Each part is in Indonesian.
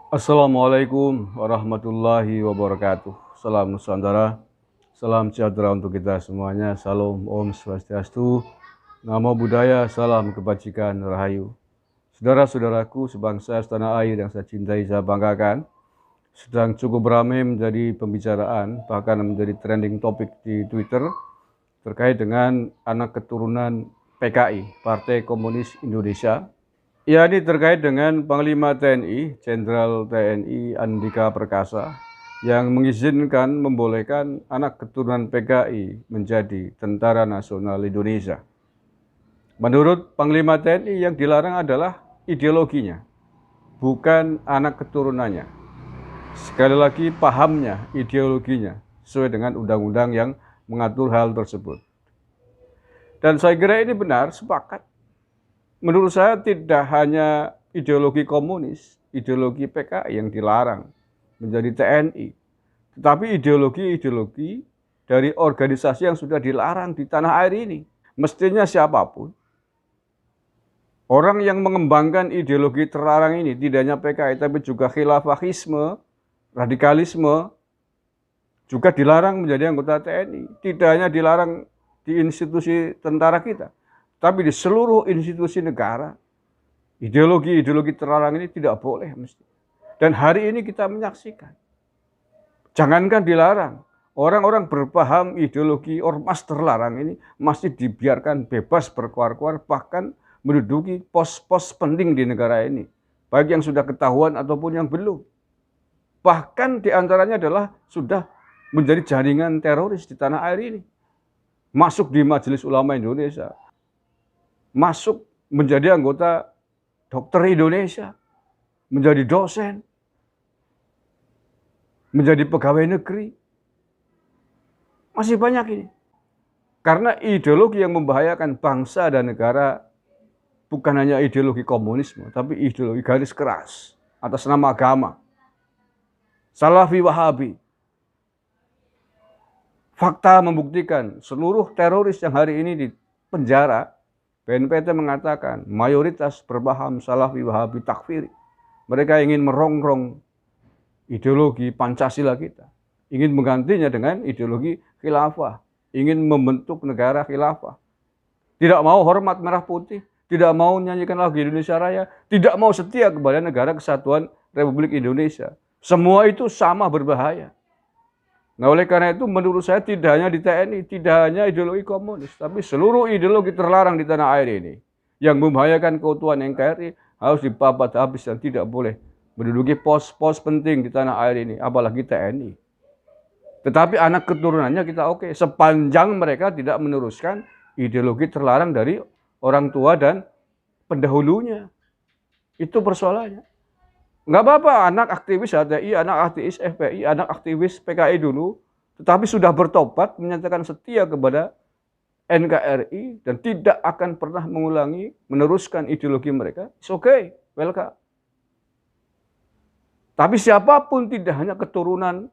Assalamualaikum warahmatullahi wabarakatuh. Salam Nusantara, salam sejahtera untuk kita semuanya. Salam Om Swastiastu, Namo Buddhaya, salam kebajikan, rahayu. Saudara-saudaraku sebangsa setanah air yang saya cintai, saya banggakan, sedang cukup ramai menjadi pembicaraan, bahkan menjadi trending topik di Twitter terkait dengan anak keturunan PKI, Partai Komunis Indonesia. Ya, ini terkait dengan Panglima TNI, Jenderal TNI Andika Perkasa, yang mengizinkan membolehkan anak keturunan PKI menjadi Tentara Nasional Indonesia. Menurut Panglima TNI yang dilarang adalah ideologinya, bukan anak keturunannya. Sekali lagi pahamnya, ideologinya, sesuai dengan undang-undang yang mengatur hal tersebut. Dan saya kira ini benar, sepakat. Menurut saya tidak hanya ideologi komunis, ideologi PKI yang dilarang menjadi TNI, tetapi ideologi-ideologi dari organisasi yang sudah dilarang di tanah air ini. Mestinya siapapun, orang yang mengembangkan ideologi terlarang ini, tidak hanya PKI, tapi juga khilafahisme, radikalisme, juga dilarang menjadi anggota TNI. Tidak hanya dilarang di institusi tentara kita, tapi di seluruh institusi negara, ideologi-ideologi terlarang ini tidak boleh mesti. Dan hari ini kita menyaksikan. Jangankan dilarang, orang-orang berpaham ideologi ormas terlarang ini masih dibiarkan bebas berkuar-kuar, bahkan menduduki pos-pos penting di negara ini. Baik yang sudah ketahuan ataupun yang belum. Bahkan diantaranya adalah sudah menjadi jaringan teroris di tanah air ini. Masuk di Majelis Ulama Indonesia. Masuk menjadi anggota Dokter Indonesia, menjadi dosen, menjadi pegawai negeri. Masih banyak ini. Karena ideologi yang membahayakan bangsa dan negara bukan hanya ideologi komunisme, tapi ideologi garis keras atas nama agama. Salafi Wahabi. Fakta membuktikan seluruh teroris yang hari ini di penjara, BNPT mengatakan mayoritas berpaham Salafi Wahabi takfiri. Mereka ingin merongrong ideologi Pancasila kita. Ingin menggantinya dengan ideologi khilafah. Ingin membentuk negara khilafah. Tidak mau hormat merah putih. Tidak mau nyanyikan lagu Indonesia Raya. Tidak mau setia kepada negara kesatuan Republik Indonesia. Semua itu sama berbahaya. Nah, oleh karena itu menurut saya tidak hanya di TNI, tidak hanya ideologi komunis, tapi seluruh ideologi terlarang di tanah air ini yang membahayakan keutuhan NKRI harus dibabat habis dan tidak boleh menduduki pos-pos penting di tanah air ini, apalagi TNI. Tetapi anak keturunannya kita oke, sepanjang mereka tidak meneruskan ideologi terlarang dari orang tua dan pendahulunya. Itu persoalannya. Nggak apa-apa anak aktivis HTI, anak aktivis FPI, anak aktivis PKI dulu, tetapi sudah bertobat, menyatakan setia kepada NKRI dan tidak akan pernah mengulangi, meneruskan ideologi mereka. It's okay, welcome. Tapi siapapun tidak hanya keturunan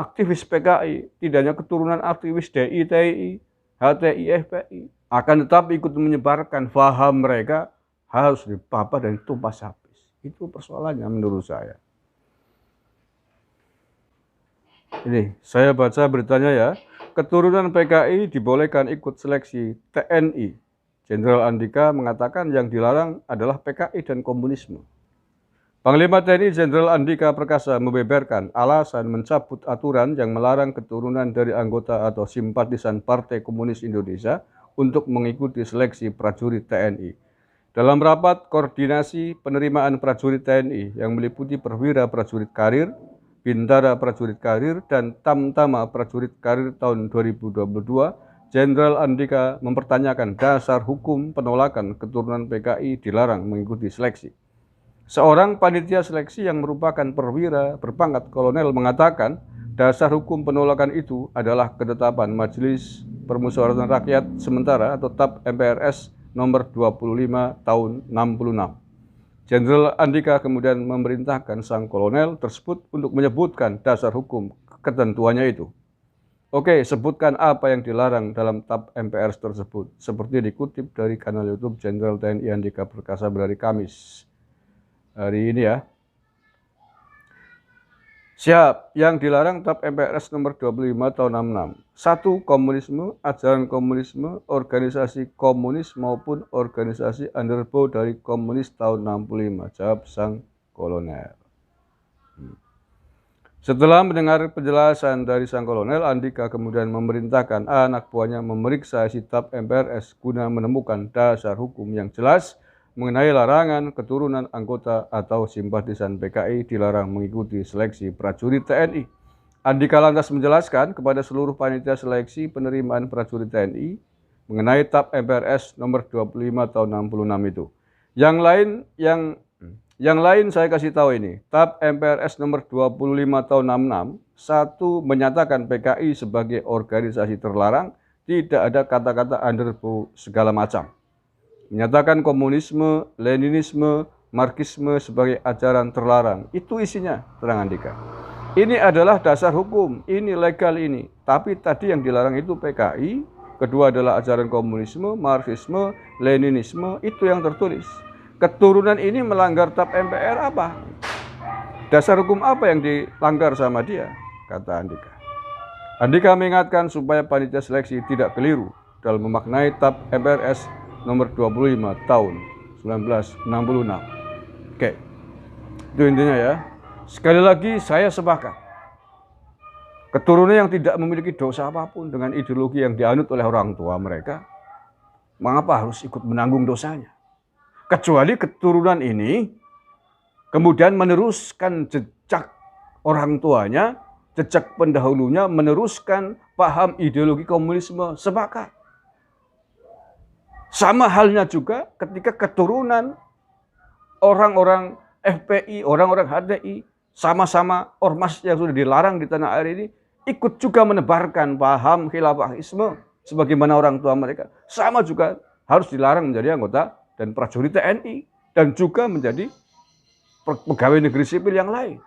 aktivis PKI, tidak hanya keturunan aktivis DI, TI, HTI, FPI, akan tetap ikut menyebarkan faham mereka harus dipapas dan ditumpas habis. Itu persoalannya menurut saya. Ini, saya baca beritanya ya. Keturunan PKI dibolehkan ikut seleksi TNI. Jenderal Andika mengatakan yang dilarang adalah PKI dan komunisme. Panglima TNI Jenderal Andika Perkasa membeberkan alasan mencabut aturan yang melarang keturunan dari anggota atau simpatisan Partai Komunis Indonesia untuk mengikuti seleksi prajurit TNI. Dalam rapat koordinasi penerimaan prajurit TNI yang meliputi perwira prajurit karir, bintara prajurit karir, dan tamtama prajurit karir tahun 2022, Jenderal Andika mempertanyakan dasar hukum penolakan keturunan PKI dilarang mengikuti seleksi. Seorang panitia seleksi yang merupakan perwira berpangkat kolonel mengatakan dasar hukum penolakan itu adalah ketetapan Majelis Permusyawaratan Rakyat Sementara atau TAP MPRS nomor 25 tahun 66. Jenderal Andika kemudian memerintahkan sang kolonel tersebut untuk menyebutkan dasar hukum ketentuannya itu. Oke, sebutkan apa yang dilarang dalam TAP MPRS tersebut, seperti dikutip dari kanal YouTube Jenderal TNI Andika Perkasa hari Kamis. Hari ini ya. Siap. Yang dilarang TAP MPRS nomor 25 tahun 66. 1. Komunisme, ajaran komunisme, organisasi komunis maupun organisasi underbow dari komunis tahun 65. Jawab Sang Kolonel. Setelah mendengar penjelasan dari Sang Kolonel, Andika kemudian memerintahkan anak buahnya memeriksa isi TAP MPRS guna menemukan dasar hukum yang jelas mengenai larangan keturunan anggota atau simpatisan PKI dilarang mengikuti seleksi prajurit TNI. Andika lantas menjelaskan kepada seluruh panitia seleksi penerimaan prajurit TNI mengenai TAP MPRS nomor 25 tahun 66 itu. Yang lain saya kasih tahu ini, TAP MPRS nomor 25 tahun 66, 1. Menyatakan PKI sebagai organisasi terlarang, tidak ada kata-kata underbow segala macam. Menyatakan komunisme, leninisme, marxisme sebagai ajaran terlarang. Itu isinya, terang Andika. Ini adalah dasar hukum, ini legal ini. Tapi tadi yang dilarang itu PKI, kedua adalah ajaran komunisme, marxisme, leninisme, itu yang tertulis. Keturunan ini melanggar TAP MPR apa? Dasar hukum apa yang dilanggar sama dia? Kata Andika. Andika mengingatkan supaya panitia seleksi tidak keliru dalam memaknai TAP MPRS nomor 25 tahun 1966. Oke, itu intinya ya. Sekali lagi saya sepakat. Keturunan yang tidak memiliki dosa apapun dengan ideologi yang dianut oleh orang tua mereka, mengapa harus ikut menanggung dosanya? Kecuali keturunan ini kemudian meneruskan jejak orang tuanya, jejak pendahulunya, meneruskan paham ideologi komunisme, sepakat. Sama halnya juga ketika keturunan orang-orang FPI, orang-orang HTI, sama-sama ormas yang sudah dilarang di tanah air ini, ikut juga menebarkan paham khilafahisme sebagaimana orang tua mereka. Sama juga harus dilarang menjadi anggota dan prajurit TNI, dan juga menjadi pegawai negeri sipil yang lain.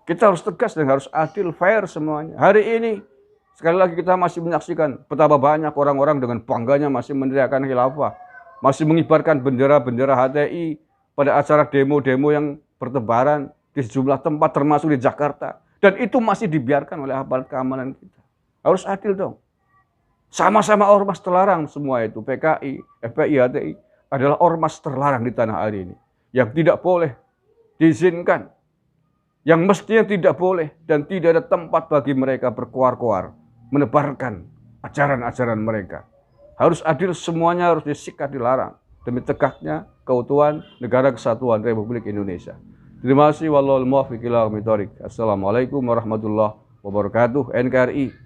Kita harus tegas dan harus adil, fair semuanya. Hari ini, sekali lagi kita masih menyaksikan betapa banyak orang-orang dengan bangganya masih meneriakkan khilafah, masih mengibarkan bendera-bendera HTI pada acara demo-demo yang bertebaran di sejumlah tempat termasuk di Jakarta. Dan itu masih dibiarkan oleh aparat keamanan kita. Harus adil dong. Sama-sama ormas terlarang semua itu, PKI, FPI, HTI adalah ormas terlarang di tanah air ini. Yang tidak boleh diizinkan, yang mestinya tidak boleh dan tidak ada tempat bagi mereka berkoar-koar menebarkan ajaran-ajaran mereka. Harus adil, semuanya harus disikat, dilarang demi tegaknya keutuhan negara kesatuan Republik Indonesia. Terima kasih. Wallahul muwaffiq ila aqwamit thoriq. Assalamualaikum warahmatullahi wabarakatuh. NKRI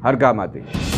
harga mati.